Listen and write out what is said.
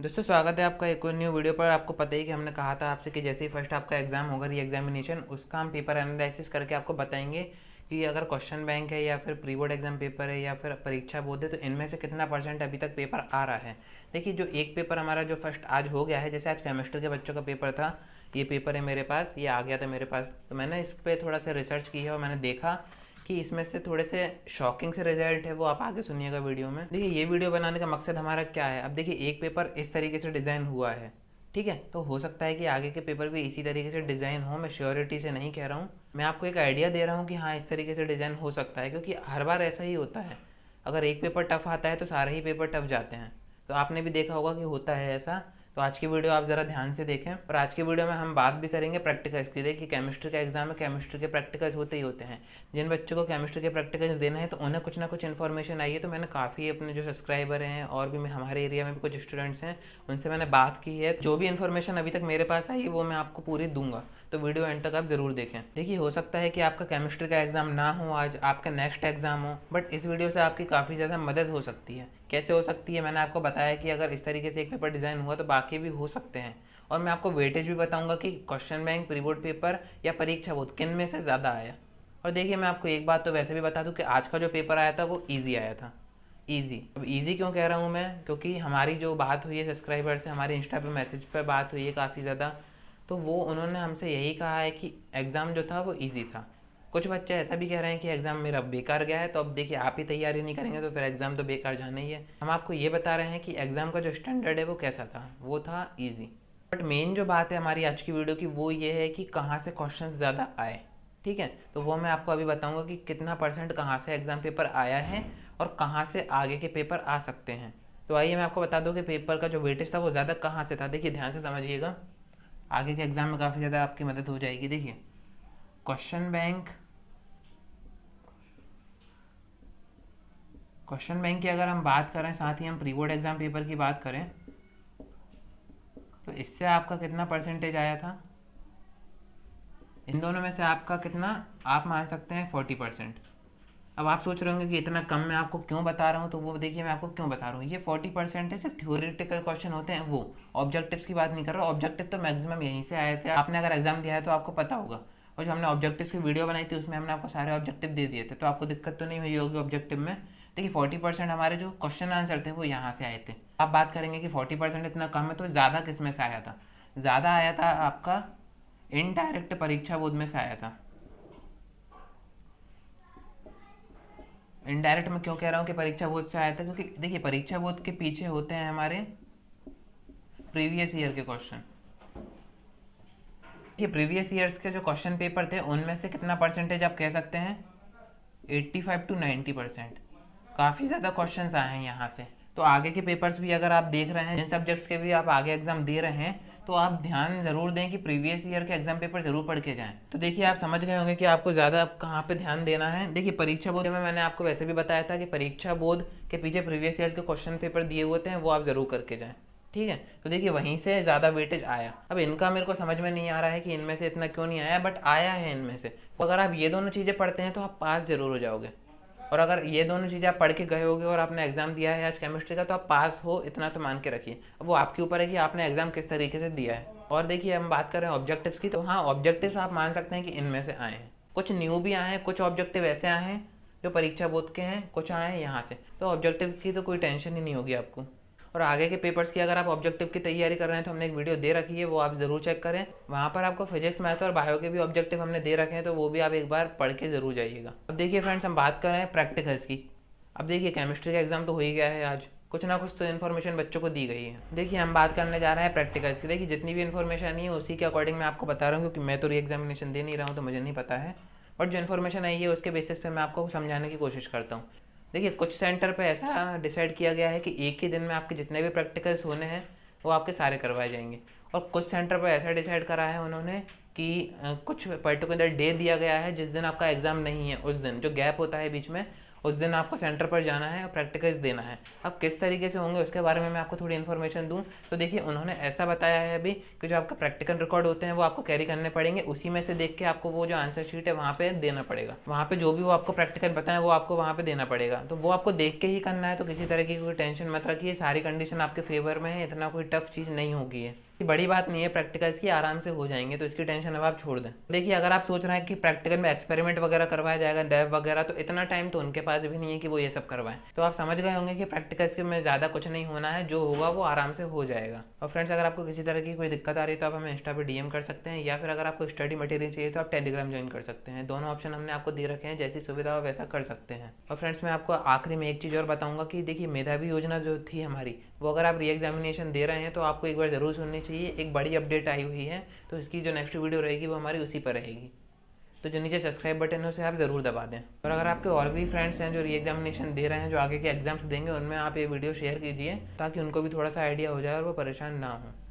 दोस्तों स्वागत है आपका एक और न्यू वीडियो पर। आपको पता ही कि हमने कहा था आपसे कि जैसे ही फर्स्ट आपका एग्जाम होगा री एग्जामिनेशन, उसका हम पेपर एनालिसिस करके आपको बताएंगे कि अगर क्वेश्चन बैंक है या फिर प्री बोर्ड एग्जाम पेपर है या फिर परीक्षा बोर्ड है तो इनमें से कितना परसेंट अभी तक पेपर आ रहा है। देखिए जो एक पेपर हमारा जो फर्स्ट आज हो गया है, जैसे आज केमिस्ट्री के बच्चों का पेपर था, ये पेपर है मेरे पास, ये आ गया था मेरे पास, तो मैंने इस पर थोड़ा सा रिसर्च की है और मैंने देखा कि इसमें से थोड़े से शॉकिंग से रिजल्ट है, वो आप आगे सुनिएगा वीडियो में। देखिए ये वीडियो बनाने का मकसद हमारा क्या है, अब देखिए एक पेपर इस तरीके से डिज़ाइन हुआ है, ठीक है, तो हो सकता है कि आगे के पेपर भी इसी तरीके से डिज़ाइन हो। मैं श्योरिटी से नहीं कह रहा हूँ, मैं आपको एक आइडिया दे रहा हूँ कि हाँ इस तरीके से डिज़ाइन हो सकता है, क्योंकि हर बार ऐसा ही होता है। अगर एक पेपर टफ आता है तो सारे ही पेपर टफ जाते हैं, तो आपने भी देखा होगा कि होता है ऐसा। तो आज की वीडियो आप ज़रा ध्यान से देखें, और आज की वीडियो में हम बात भी करेंगे प्रैक्टिकल्स की। देखिए केमिस्ट्री का एग्जाम है, केमिस्ट्री के प्रैक्टिकल्स होते ही होते हैं। जिन बच्चों को केमिस्ट्री के प्रैक्टिकल्स देना है तो उन्हें कुछ ना कुछ इन्फॉर्मेशन आई है, तो मैंने काफ़ी अपने जो सब्सक्राइबर हैं और भी हमारे एरिया में भी कुछ स्टूडेंट्स हैं, उनसे मैंने बात की है। जो भी इन्फॉर्मेशन अभी तक मेरे पास आई है वो मैं आपको पूरी दूंगा, तो वीडियो एंड तक आप ज़रूर देखें। देखिए हो सकता है कि आपका केमिस्ट्री का एग्ज़ाम ना हो आज, आपका नेक्स्ट एग्ज़ाम हो, बट इस वीडियो से आपकी काफ़ी ज़्यादा मदद हो सकती है। कैसे हो सकती है, मैंने आपको बताया कि अगर इस तरीके से एक पेपर डिज़ाइन हुआ तो बाकी भी हो सकते हैं, और मैं आपको वेटेज भी बताऊंगा कि question bank, pre board paper या परीक्षा बोर्ड किन में से ज़्यादा आया। और देखिए मैं आपको एक बात तो वैसे भी बता दूं कि आज का जो पेपर आया था वो ईजी आया था। ईजी, अब ईजी क्यों कह रहा हूँ मैं, क्योंकि हमारी जो बात हुई है सब्सक्राइबर से, हमारे इंस्टा पे मैसेज पर बात हुई है काफ़ी ज़्यादा, तो वो उन्होंने हमसे यही कहा है कि एग्ज़ाम जो था वो ईजी था। कुछ बच्चे ऐसा भी कह रहे हैं कि एग्ज़ाम मेरा बेकार गया है, तो अब देखिए आप ही तैयारी नहीं करेंगे तो फिर एग्ज़ाम तो बेकार जाना ही है। हम आपको ये बता रहे हैं कि एग्ज़ाम का जो स्टैंडर्ड है वो कैसा था, वो था ईजी। बट मेन जो बात है हमारी आज की वीडियो की वो ये है कि कहाँ से क्वेश्चन ज़्यादा आए, ठीक है, तो वो मैं आपको अभी बताऊंगा कि कितना परसेंट कहाँ से एग्ज़ाम पेपर आया है और कहाँ से आगे के पेपर आ सकते हैं। तो आइए मैं आपको बता दूं कि पेपर का जो वेटेज था वो ज़्यादा कहाँ से था। देखिए ध्यान से समझिएगा, आगे के एग्ज़ाम में काफ़ी ज़्यादा आपकी मदद हो जाएगी। देखिए क्वेश्चन बैंक की अगर हम बात करें, साथ ही हम प्री बोर्ड एग्ज़ाम पेपर की बात करें, तो इससे आपका कितना परसेंटेज आया था, इन दोनों में से आपका कितना, आप मान सकते हैं 40%। अब आप सोच रहे होंगे कि इतना कम मैं आपको क्यों बता रहा हूँ, तो वो देखिए मैं आपको क्यों बता रहा हूँ। ये 40% है सिर्फ थ्योरेटिकल क्वेश्चन होते हैं, वो ऑब्जेक्टिव्स की बात नहीं कर रहा। ऑब्जेक्टिव तो मैक्सिमम यहीं से आए थे, आपने अगर एग्जाम दिया है तो आपको पता होगा, और जो हमने ऑब्जेक्टिव की वीडियो बनाई थी उसमें हमने आपको सारे ऑब्जेक्टिव दे दिए थे, तो आपको दिक्कत तो नहीं हुई होगी ऑब्जेक्टिव में। देखिए 40% हमारे जो क्वेश्चन आंसर थे वो यहाँ से आए थे। आप बात करेंगे कि 40% इतना कम है, तो ज़्यादा किस में से आया था, ज़्यादा आया था आपका इनडायरेक्ट परीक्षा बोध में से आया था। इनडायरेक्ट मैं क्यों कह रहा हूँ कि परीक्षा बोध से आया था, क्योंकि देखिए परीक्षा बोध के पीछे होते हैं हमारे प्रीवियस ईयर के क्वेश्चन। ये प्रीवियस ईयर्स के जो क्वेश्चन पेपर थे उनमें से कितना परसेंटेज आप कह सकते हैं, 85 to 90%। काफ़ी ज़्यादा क्वेश्चन आए हैं यहाँ से। तो आगे के पेपर्स भी अगर आप देख रहे हैं, जिन सब्जेक्ट्स के भी आप आगे एग्जाम दे रहे हैं, तो आप ध्यान ज़रूर दें कि प्रीवियस ईयर के एग्जाम पेपर ज़रूर पढ़ के जाएं। तो देखिए आप समझ गए होंगे कि आपको ज़्यादा कहाँ पे ध्यान देना है। देखिए परीक्षा बोर्ड में मैंने आपको वैसे भी बताया था कि परीक्षा बोर्ड के पीछे प्रीवियस ईयर के क्वेश्चन पेपर दिए होते हैं, वो आप ज़रूर करके जाएँ, ठीक है। तो देखिए वहीं से ज़्यादा वेटेज आया। अब इनका मेरे को समझ में नहीं आ रहा है कि इनमें से इतना क्यों नहीं आया, बट आया है इनमें से। तो अगर आप ये दोनों चीज़ें पढ़ते हैं तो आप पास ज़रूर हो जाओगे, और अगर ये दोनों चीज़ें आप पढ़ के गए होगे और आपने एग्ज़ाम दिया है आज केमिस्ट्री का, तो आप पास हो, इतना तो मान के रखिए। अब वो आपके ऊपर है कि आपने एग्ज़ाम किस तरीके से दिया है। और देखिए हम बात कर रहे हैं ऑब्जेक्टिव्स की, तो हाँ ऑब्जेक्टिव्स आप मान सकते हैं कि इनमें से आए हैं। कुछ न्यू भी आए हैं, कुछ ऑब्जेक्टिव ऐसे आए हैं जो परीक्षा बोर्ड के हैं, कुछ आए हैं यहाँ से। तो ऑब्जेक्टिव की तो कोई टेंशन ही नहीं होगी आपको। और आगे के पेपर्स की अगर आप ऑब्जेक्टिव की तैयारी कर रहे हैं तो हमने एक वीडियो दे रखी है, वो आप ज़रूर चेक करें। वहाँ पर आपको फिजिक्स, मैथ और बायो के भी ऑब्जेक्टिव हमने दे रखे हैं, तो वो भी आप एक बार पढ़ के ज़रूर जाइएगा। अब देखिए फ्रेंड्स, हम बात कर रहे हैं प्रैक्टिकल्स की। अब देखिए केमिस्ट्री का एग्जाम तो हो ही गया है आज, कुछ ना कुछ तो इन्फॉर्मेशन बच्चों को दी गई है। देखिए हम बात करने जा रहे हैं प्रैक्टिकल्स की। देखिए जितनी भी इन्फॉर्मेशन आई है उसी के अकॉर्डिंग मैं आपको बता रहा हूँ, क्योंकि मैं तो री एग्जामिनेशन दे नहीं रहा हूँ तो मुझे नहीं पता है, बट जो इन्फॉर्मेशन आई है उसके बेसिस पे मैं आपको समझाने की कोशिश करता हूँ। देखिए कुछ सेंटर पे ऐसा डिसाइड किया गया है कि एक ही दिन में आपके जितने भी प्रैक्टिकल्स होने हैं वो आपके सारे करवाए जाएंगे, और कुछ सेंटर पे ऐसा डिसाइड करा है उन्होंने कि कुछ पर्टिकुलर डे दिया गया है जिस दिन आपका एग्ज़ाम नहीं है, उस दिन जो गैप होता है बीच में, उस दिन आपको सेंटर पर जाना है और प्रैक्टिकल्स देना है। अब किस तरीके से होंगे उसके बारे में मैं आपको थोड़ी इन्फॉर्मेशन दूँ तो देखिए, उन्होंने ऐसा बताया है अभी कि जो आपका प्रैक्टिकल रिकॉर्ड होते हैं वो आपको कैरी करने पड़ेंगे, उसी में से देख के आपको वो जो आंसर शीट है वहाँ पे देना पड़ेगा। वहाँ पे जो भी वो आपको प्रैक्टिकल बताएं वो आपको वहाँ पे देना पड़ेगा, तो वो आपको देख के ही करना है। तो किसी तरह की कोई टेंशन मत रखिए, सारी कंडीशन आपके फेवर में है, इतना कोई टफ चीज़ नहीं होगी है, बड़ी बात नहीं है, प्रैक्टिकल्स की आराम से हो जाएंगे, तो इसकी टेंशन अब आप छोड़ दें। देखिए, अगर आप सोच रहे हैं कि प्रैक्टिकल में एक्सपेरिमेंट वगैरह करवाया जाएगा, डेव वगैरह, तो इतना टाइम तो उनके पास भी नहीं है कि वो ये सब करवाएं। तो आप समझ गए होंगे कि प्रैक्टिकल्स में ज़्यादा कुछ नहीं होना है, जो होगा वो आराम से हो जाएगा। और फ्रेंड्स, अगर आपको किसी तरह की कोई दिक्कत आ रही है तो आप हमें इंस्टा पर डीएम कर सकते हैं, या फिर अगर आपको स्टडी मटेरियल चाहिए तो आप टेलीग्राम ज्वाइन कर सकते हैं। दोनों ऑप्शन हमने आपको दे रखे हैं, जैसी सुविधा हो वैसा कर सकते हैं। और फ्रेंड्स, मैं आपको आखिरी में एक चीज़ और बताऊंगा कि देखिए, मेधावी योजना जो थी हमारी, वो अगर आप री एग्जामिनेशन दे रहे हैं तो आपको एक बार ज़रूर सुननी चाहिए। एक बड़ी अपडेट आई हुई है, तो इसकी जो नेक्स्ट वीडियो रहेगी वो हमारी उसी पर रहेगी। तो जो नीचे सब्सक्राइब बटन है उसे आप ज़रूर दबा दें। और अगर आपके और भी फ्रेंड्स हैं जो री एग्जामिनेशन दे रहे हैं, जो आगे के एग्जाम्स देंगे, उनमें आप ये वीडियो शेयर कीजिए ताकि उनको भी थोड़ा सा आइडिया हो जाए और वो परेशान ना हो।